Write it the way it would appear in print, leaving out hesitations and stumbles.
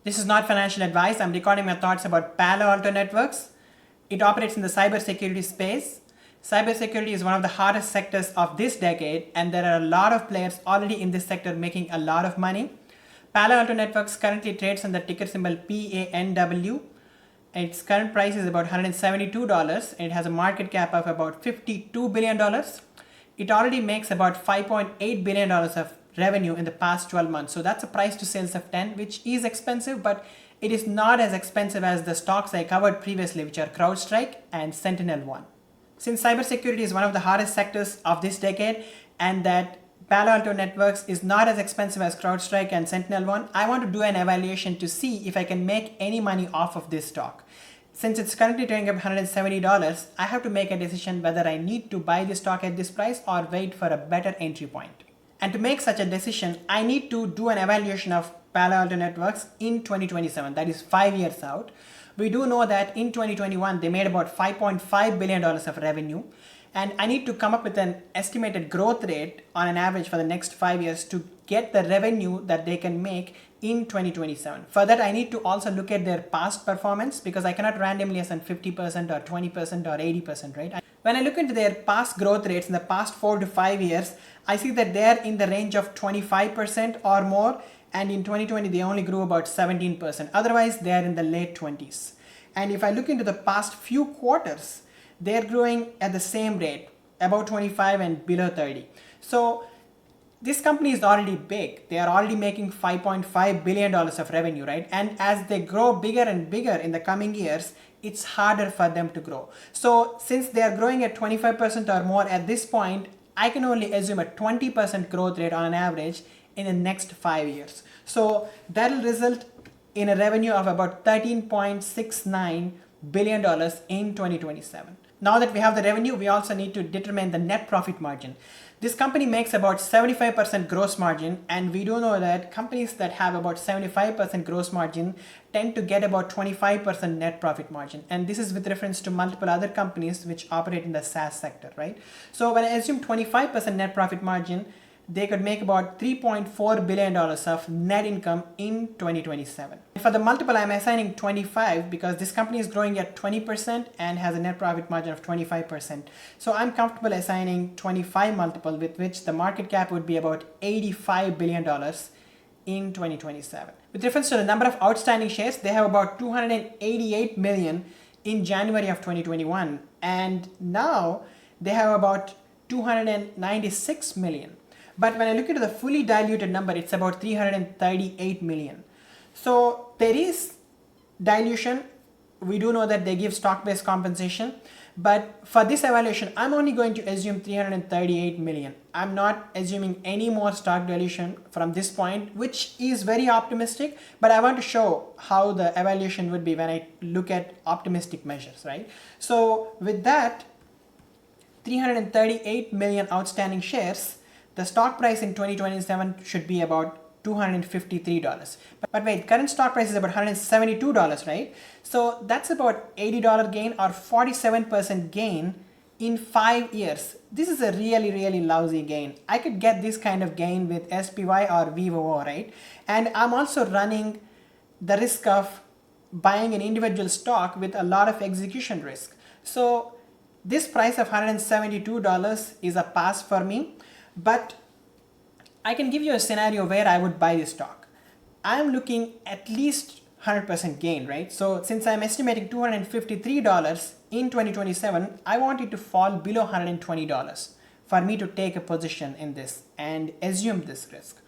This is not financial advice. I'm recording my thoughts about Palo Alto Networks. It operates in the cybersecurity space. Cybersecurity is one of the hardest sectors of this decade, and there are a lot of players already in this sector making a lot of money. Palo Alto Networks currently trades on the ticker symbol PANW. Its current price is about $172, and it has a market cap of about $52 billion. It already makes about $5.8 billion of revenue in the past 12 months. So that's a price to sales of 10, which is expensive, but it is not as expensive as the stocks I covered previously, which are CrowdStrike and SentinelOne. Since cybersecurity is one of the hardest sectors of this decade, and that Palo Alto Networks is not as expensive as CrowdStrike and SentinelOne, I want to do an evaluation to see if I can make any money off of this stock. Since it's currently trading at $170, I have to make a decision whether I need to buy the stock at this price or wait for a better entry point. And to make such a decision, I need to do an evaluation of Palo Alto Networks in 2027, that is 5 years out. We do know that in 2021, they made about $5.5 billion of revenue. And I need to come up with an estimated growth rate on an average for the next 5 years to get the revenue that they can make in 2027. For that, I need to also look at their past performance, because I cannot randomly assign 50% or 20% or 80%, right? When I look into their past growth rates in the past 4 to 5 years, I see that they're in the range of 25% or more. And in 2020, they only grew about 17%. Otherwise, they're in the late 20s. And if I look into the past few quarters, they're growing at the same rate, about 25 and below 30. So this company is already big. They are already making $5.5 billion of revenue, right? And as they grow bigger and bigger in the coming years, it's harder for them to grow. So since they are growing at 25% or more at this point, I can only assume a 20% growth rate on an average in the next 5 years. So that'll result in a revenue of about $13.69 billion in 2027. Now that we have the revenue, we also need to determine the net profit margin. This company makes about 75% gross margin, and we do know that companies that have about 75% gross margin tend to get about 25% net profit margin. And this is with reference to multiple other companies which operate in the SaaS sector, right? So when I assume 25% net profit margin, they could make about $3.4 billion of net income in 2027. For the multiple, I'm assigning 25 because this company is growing at 20% and has a net profit margin of 25%. So I'm comfortable assigning 25 multiple, with which the market cap would be about $85 billion in 2027. With reference to the number of outstanding shares, they have about 288 million in January of 2021. And now they have about 296 million. But when I look into the fully diluted number, it's about 338 million. So there is dilution. We do know that they give stock-based compensation. But for this evaluation, I'm only going to assume 338 million. I'm not assuming any more stock dilution from this point, which is very optimistic. But I want to show how the evaluation would be when I look at optimistic measures, right? So with that, 338 million outstanding shares, the stock price in 2027 should be about $253. But wait, current stock price is about $172, right? So that's about $80 gain or 47% gain in 5 years. This is a really, really lousy gain. I could get this kind of gain with SPY or VOO, right? And I'm also running the risk of buying an individual stock with a lot of execution risk. So this price of $172 is a pass for me. But I can give you a scenario where I would buy this stock. I'm looking at least 100% gain, right? So since I'm estimating $253 in 2027, I want it to fall below $120 for me to take a position in this and assume this risk.